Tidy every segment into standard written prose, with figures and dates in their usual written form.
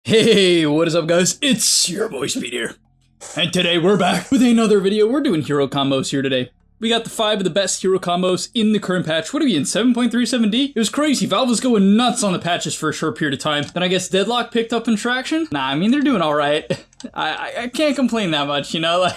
Hey, what is up guys? It's your boy Speed here. And today we're back with another video. We're doing hero combos here today. We got the 5 of the best hero combos in the current patch. What are we in, 7.37D? It was crazy. Valve was going nuts on the patches for a short period of time. Then I guess Deadlock picked up in traction. Nah, I mean, they're doing alright. I can't complain that much, you know?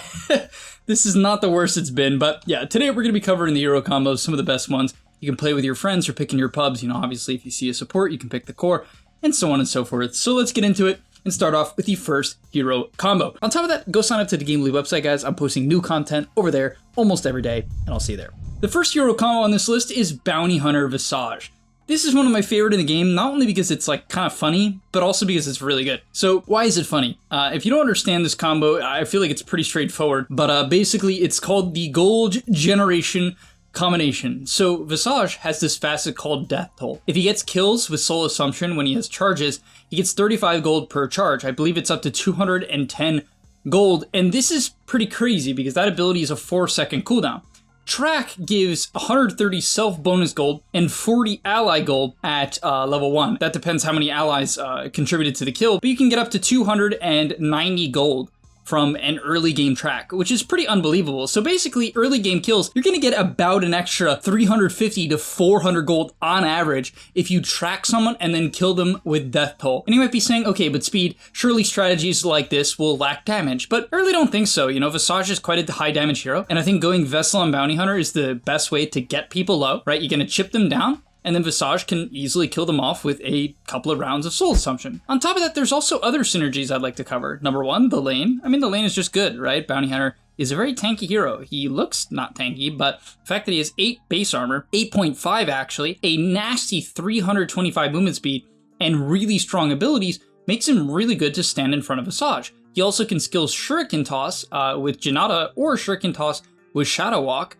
This is not the worst it's been, but yeah, today we're going to be covering the hero combos, some of the best ones. You can play with your friends or pick in your pubs. You know, obviously if you see a support, you can pick the core, and so on and so forth. So let's get into it and start off with the first hero combo. On top of that, go sign up to the gameleap website, guys. I'm posting new content over there almost every day, and I'll see you there. The first hero combo on this list is Bounty Hunter Visage. This is one of my favorite in the game, not only because it's like kind of funny, but also because it's really good. So why is it funny? If you don't understand this combo, I feel like it's pretty straightforward, but basically it's called the Gold Generation combination. So Visage has this facet called Death Toll. If he gets kills with Soul Assumption when he has charges, he gets 35 gold per charge. I believe it's up to 210 gold, and this is pretty crazy because that ability is a 4-second cooldown. Track gives 130 self bonus gold and 40 ally gold at level 1. That depends how many allies contributed to the kill, but you can get up to 290 gold from an early game track, which is pretty unbelievable. So basically, early game kills, you're gonna get about an extra 350 to 400 gold on average if you track someone and then kill them with Death Toll. And you might be saying, okay, but Speed, surely strategies like this will lack damage, but I really don't think so. You know, Visage is quite a high damage hero, and I think going Vessel on Bounty Hunter is the best way to get people low, right? You're gonna chip them down, and then Visage can easily kill them off with a couple of rounds of Soul Assumption. On top of that, there's also other synergies I'd like to cover. Number one, the lane. I mean, the lane is just good, right? Bounty Hunter is a very tanky hero. He looks not tanky, but the fact that he has 8 base armor, 8.5 actually, a nasty 325 movement speed, and really strong abilities makes him really good to stand in front of Visage. He also can skill Shuriken Toss with Janata or Shuriken Toss with Shadow Walk,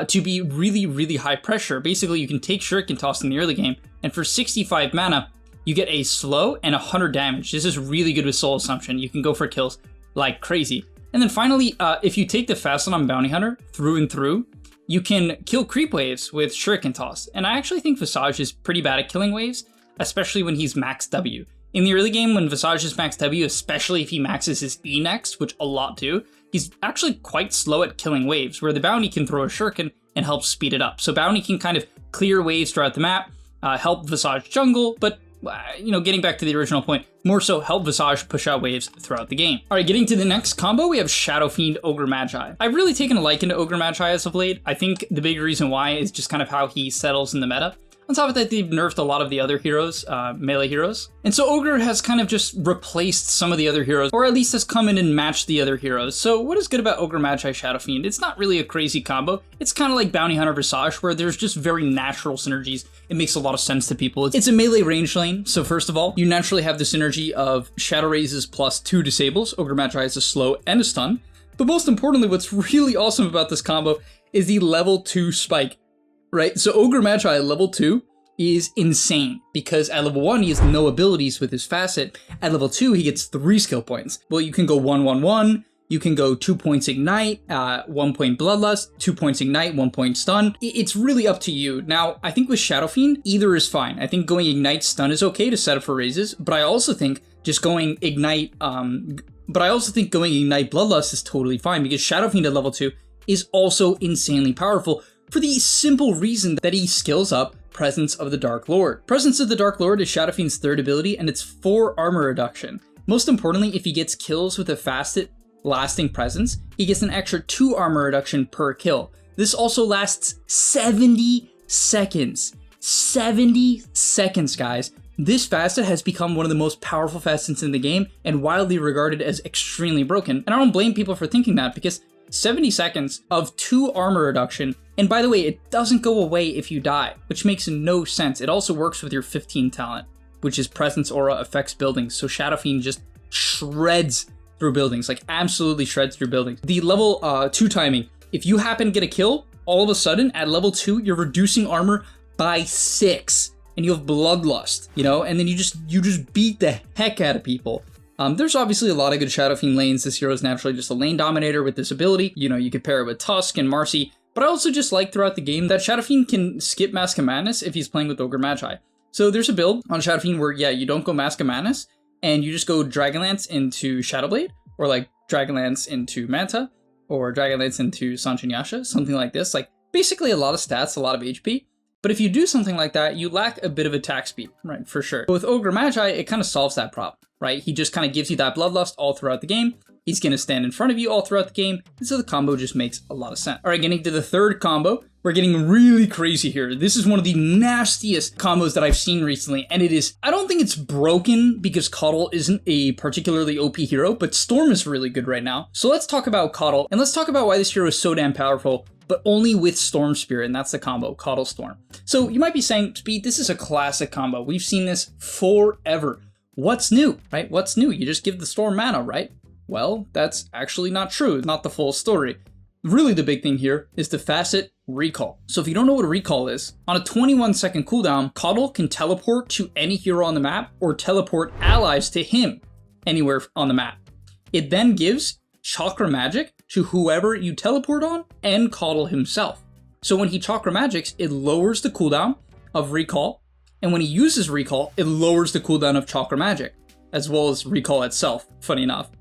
to be really, really high pressure. Basically, you can take Shuriken Toss in the early game, and for 65 mana, you get a slow and 100 damage. This is really good with Soul Assumption. You can go for kills like crazy. And then finally, if you take the Facet on Bounty Hunter through and through, you can kill creep waves with Shuriken Toss. And I actually think Visage is pretty bad at killing waves, especially when he's max W. In the early game, when Visage is max W, especially if he maxes his E next, which a lot do, he's actually quite slow at killing waves, where the Bounty can throw a Shuriken and help speed it up. So Bounty can kind of clear waves throughout the map, help Visage jungle, but you know, getting back to the original point, more so help Visage push out waves throughout the game. All right, getting to the next combo, we have Shadow Fiend Ogre Magi. I've really taken a liking to Ogre Magi as of late. I think the big reason why is just kind of how he settles in the meta. On top of that, they've nerfed a lot of the other heroes, melee heroes. And so Ogre has kind of just replaced some of the other heroes, or at least has come in and matched the other heroes. So what is good about Ogre Magi Shadow Fiend? It's not really a crazy combo. It's kind of like Bounty Hunter Visage, where there's just very natural synergies. It makes a lot of sense to people. It's a melee range lane. So first of all, you naturally have the synergy of Shadow Raises plus 2 disables. Ogre Magi is a slow and a stun. But most importantly, what's really awesome about this combo is the level 2 spike. Right, so Ogre Magi level 2 is insane because at level 1 he has no abilities with his facet. At level 2 he gets 3 skill points. Well, you can go 1-1-1, you can go 2 points ignite, 1 point bloodlust, 2 points ignite, 1 point stun. It's really up to you. Now, I think with Shadow Fiend, either is fine. I think going ignite stun is okay to set up for raises, but I also think just going ignite, bloodlust is totally fine because Shadow Fiend at level 2 is also insanely powerful, for the simple reason that he skills up Presence of the Dark Lord. Presence of the Dark Lord is Shadow Fiend's 3rd ability, and it's 4 armor reduction. Most importantly, if he gets kills with a Facet lasting Presence, he gets an extra 2 armor reduction per kill. This also lasts 70 seconds. 70 seconds, guys. This Facet has become one of the most powerful facets in the game, and widely regarded as extremely broken. And I don't blame people for thinking that, because 70 seconds of 2 armor reduction, and by the way, it doesn't go away if you die, which makes no sense. It also works with your 15 talent, which is Presence Aura affects buildings, so Shadow Fiend just shreds through buildings, like absolutely shreds through buildings. The level 2 timing, if you happen to get a kill, all of a sudden at level 2, you're reducing armor by 6, and you have Bloodlust, you know, and then you just beat the heck out of people. There's obviously a lot of good Shadow Fiend lanes. This hero is naturally just a lane dominator with this ability. You know, you could pair it with Tusk and Marcy, but I also just like throughout the game that Shadow Fiend can skip Mask of Madness if he's playing with Ogre Magi. So there's a build on Shadow Fiend where, yeah, you don't go Mask of Madness, and you just go Dragonlance into Shadowblade, or like Dragonlance into Manta, or Dragonlance into Sanjin Yasha, something like this. Like basically a lot of stats, a lot of HP. But if you do something like that, you lack a bit of attack speed, right, for sure. But with Ogre Magi, it kind of solves that problem, right? He just kind of gives you that Bloodlust all throughout the game. He's going to stand in front of you all throughout the game, and so the combo just makes a lot of sense. All right, getting to the third combo, we're getting really crazy here. This is one of the nastiest combos that I've seen recently, and it is, I don't think it's broken because Coddle isn't a particularly OP hero, but Storm is really good right now. So let's talk about Coddle, and let's talk about why this hero is so damn powerful, but only with Storm Spirit, and that's the combo, Coddle Storm. So you might be saying, Speed, this is a classic combo. We've seen this forever. What's new, right? What's new? You just give the Storm mana, right? Well, that's actually not true, not the full story. Really the big thing here is the facet Recall. So if you don't know what a Recall is, on a 21-second cooldown, Coddle can teleport to any hero on the map or teleport allies to him anywhere on the map. It then gives Chakra Magic to whoever you teleport on and Coddle himself. So when he Chakra Magics, it lowers the cooldown of Recall, and when he uses Recall, it lowers the cooldown of Chakra Magic, as well as Recall itself, funny enough.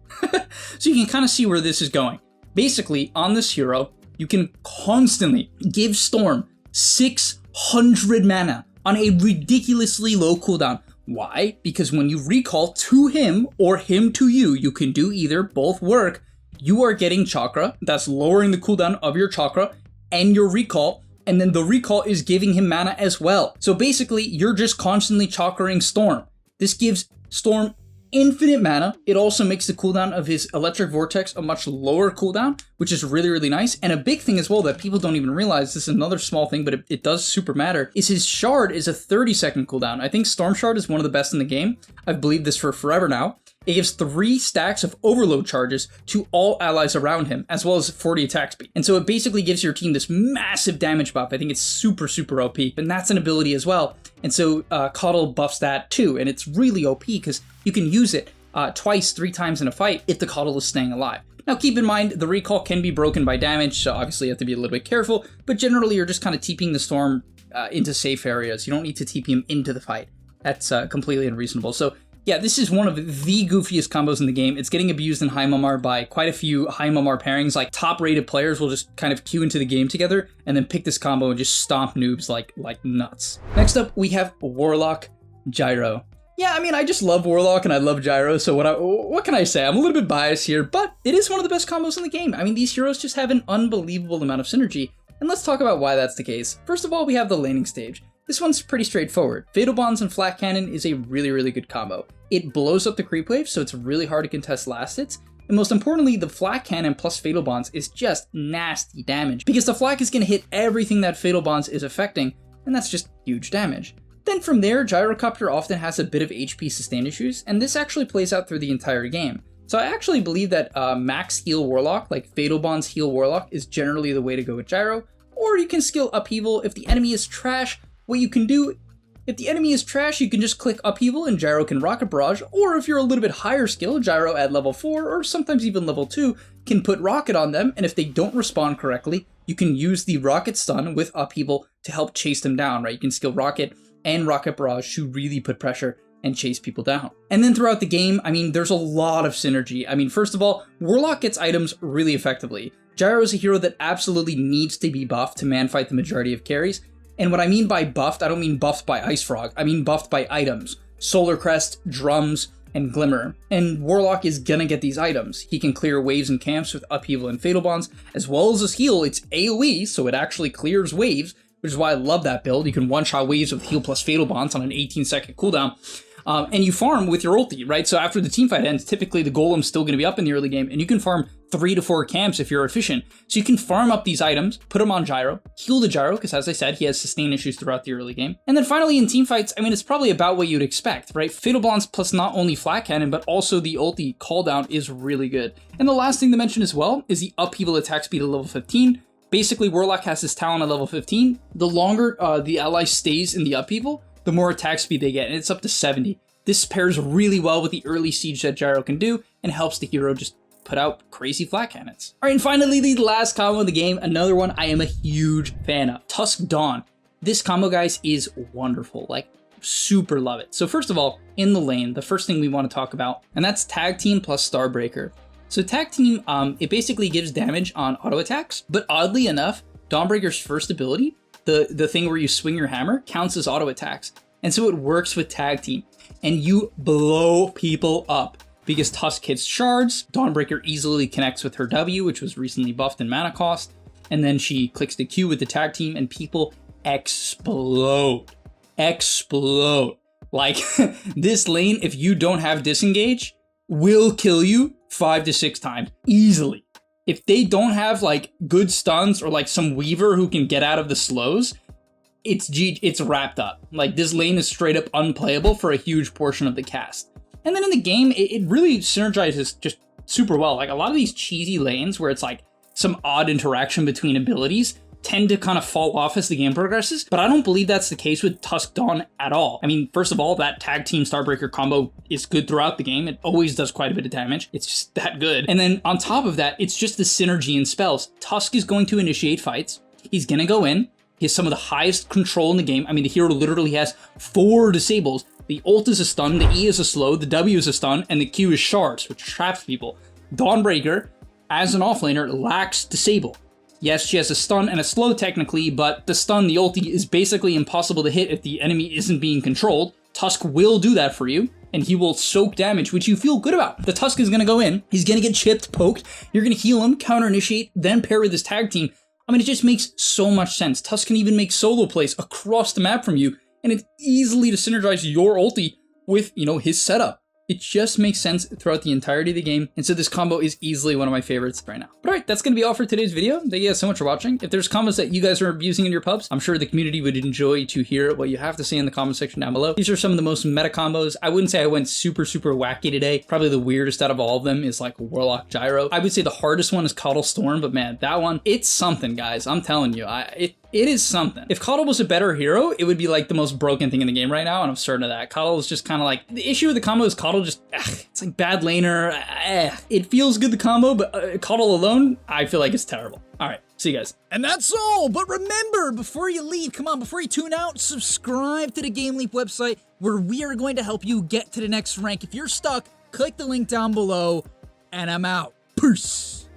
So you can kind of see where this is going. Basically, on this hero, you can constantly give Storm 600 mana on a ridiculously low cooldown. Why? Because when you recall to him or him to you, you can do either, both work. You are getting Chakra, that's lowering the cooldown of your Chakra and your recall, and then the recall is giving him mana as well. So basically, you're just constantly Chakraing Storm. This gives Storm infinite mana. It also makes the cooldown of his Electric Vortex a much lower cooldown, which is really, really nice. And a big thing as well that people don't even realize, this is another small thing, but it does super matter, is his Shard is a 30-second cooldown. I think Storm Shard is one of the best in the game. I've believed this for forever now. It gives 3 stacks of overload charges to all allies around him, as well as 40 attack speed. And so it basically gives your team this massive damage buff. I think it's super, super OP, and that's an ability as well. And so Coddle buffs that too, and it's really OP because you can use it twice, 3 times in a fight if the Coddle is staying alive. Now keep in mind, the recall can be broken by damage, so obviously you have to be a little bit careful, but generally you're just kind of TPing the Storm into safe areas. You don't need to TP him into the fight. That's completely unreasonable. So yeah, this is one of the goofiest combos in the game. It's getting abused in High Mummar by quite a few High Mummar pairings. Like top-rated players will just kind of queue into the game together and then pick this combo and just stomp noobs like nuts. Next up, we have Warlock Gyro. Yeah, I mean, I just love Warlock and I love Gyro, so what can I say? I'm a little bit biased here, but it is one of the best combos in the game. I mean, these heroes just have an unbelievable amount of synergy, and let's talk about why that's the case. First of all, we have the laning stage. This one's pretty straightforward. Fatal Bonds and Flat Cannon is a really, really good combo. It blows up the creep wave, so it's really hard to contest last hits. And most importantly, the Flat Cannon plus Fatal Bonds is just nasty damage, because the Flak is going to hit everything that Fatal Bonds is affecting, and that's just huge damage. Then from there, Gyrocopter often has a bit of HP sustain issues, and this actually plays out through the entire game. So I actually believe that max heal Warlock, like Fatal Bonds heal Warlock, is generally the way to go with Gyro, or you can skill Upheaval. If the enemy is trash, what you can do, if the enemy is trash, you can just click Upheaval and Gyro can Rocket Barrage, or if you're a little bit higher skill, Gyro at level 4, or sometimes even level 2, can put Rocket on them, and if they don't respond correctly, you can use the Rocket Stun with Upheaval to help chase them down, right? You can skill Rocket and Rocket Barrage to really put pressure and chase people down. And then throughout the game, I mean, there's a lot of synergy. I mean, first of all, Warlock gets items really effectively. Gyro is a hero that absolutely needs to be buffed to man-fight the majority of carries. And what I mean by buffed, I don't mean buffed by Ice Frog, I mean buffed by items. Solar Crest, Drums, and Glimmer. And Warlock is gonna get these items. He can clear waves and camps with Upheaval and Fatal Bonds, as well as his heal. It's AoE, so it actually clears waves, which is why I love that build. You can one-shot waves with heal plus Fatal Bonds on an 18-second cooldown. And you farm with your ulti, right? So after the teamfight ends, typically the golem's still going to be up in the early game, and you can farm 3 to 4 camps if you're efficient. So you can farm up these items, put them on Gyro, heal the Gyro, because as I said, he has sustain issues throughout the early game. And then finally in teamfights, I mean, it's probably about what you'd expect, right? Fatal Bonds plus not only Flat Cannon, but also the ulti cooldown is really good. And the last thing to mention as well is the Upheaval attack speed at level 15. Basically, Warlock has his talent at level 15. The longer the ally stays in the Upheaval, the more attack speed they get, and it's up to 70. This pairs really well with the early siege that Gyro can do, and helps the hero just put out crazy Flat Cannons. Alright, and finally, the last combo of the game, another one I am a huge fan of, Tusk Dawn. This combo, guys, is wonderful. Like, super love it. So first of all, in the lane, the first thing we want to talk about, and that's tag team plus Starbreaker. So tag team, it basically gives damage on auto attacks, but oddly enough, Dawnbreaker's first ability, the thing where you swing your hammer, counts as auto attacks. And so it works with tag team, and you blow people up because Tusk hits shards, Dawnbreaker easily connects with her W, which was recently buffed in mana cost, and then she clicks the Q with the tag team, and people explode. Like, this lane, if you don't have disengage, will kill you 5 to 6 times, easily. If they don't have, like, good stuns or, like, some Weaver who can get out of the slows, it's wrapped up. Like, this lane is straight up unplayable for a huge portion of the cast. And then in the game, it really synergizes just super well. Like, a lot of these cheesy lanes where it's, like, some odd interaction between abilities tend to kind of fall off as the game progresses, but I don't believe that's the case with Tusk Dawn at all. I mean, first of all, that tag team Starbreaker combo is good throughout the game. It always does quite a bit of damage. It's just that good. And then on top of that, it's just the synergy in spells. Tusk is going to initiate fights. He's going to go in. He has some of the highest control in the game. I mean, the hero literally has 4 disables. The ult is a stun, the E is a slow, the W is a stun, and the Q is shards, which traps people. Dawnbreaker, as an offlaner, lacks disable. Yes, she has a stun and a slow technically, but the stun, the ulti, is basically impossible to hit if the enemy isn't being controlled. Tusk will do that for you, and he will soak damage, which you feel good about. The Tusk is going to go in, he's going to get chipped, poked, you're going to heal him, counter-initiate, then pair with his tag team. I mean, it just makes so much sense. Tusk can even make solo plays across the map from you, and it's easily to synergize your ulti with, you know, his setup. It just makes sense throughout the entirety of the game, and so this combo is easily one of my favorites right now. But alright, that's going to be all for today's video. Thank you guys so much for watching. If there's combos that you guys are using in your pubs, I'm sure the community would enjoy to hear what you have to say in the comment section down below. These are some of the most meta combos. I wouldn't say I went super wacky today. Probably the weirdest out of all of them is like Warlock Gyro. I would say the hardest one is Coddle Storm, but man, that one, it's something, guys. I'm telling you, it is something. If Coddle was a better hero, it would be like the most broken thing in the game right now, and I'm certain of that. Coddle is just kind of like, the issue with the combo is Coddle just, it's like bad laner. It feels good, the combo, but Coddle alone, I feel like it's terrible. All right, see you guys. And that's all, but remember, before you leave, come on, before you tune out, subscribe to the GameLeap website, where we are going to help you get to the next rank. If you're stuck, click the link down below, and I'm out. Peace.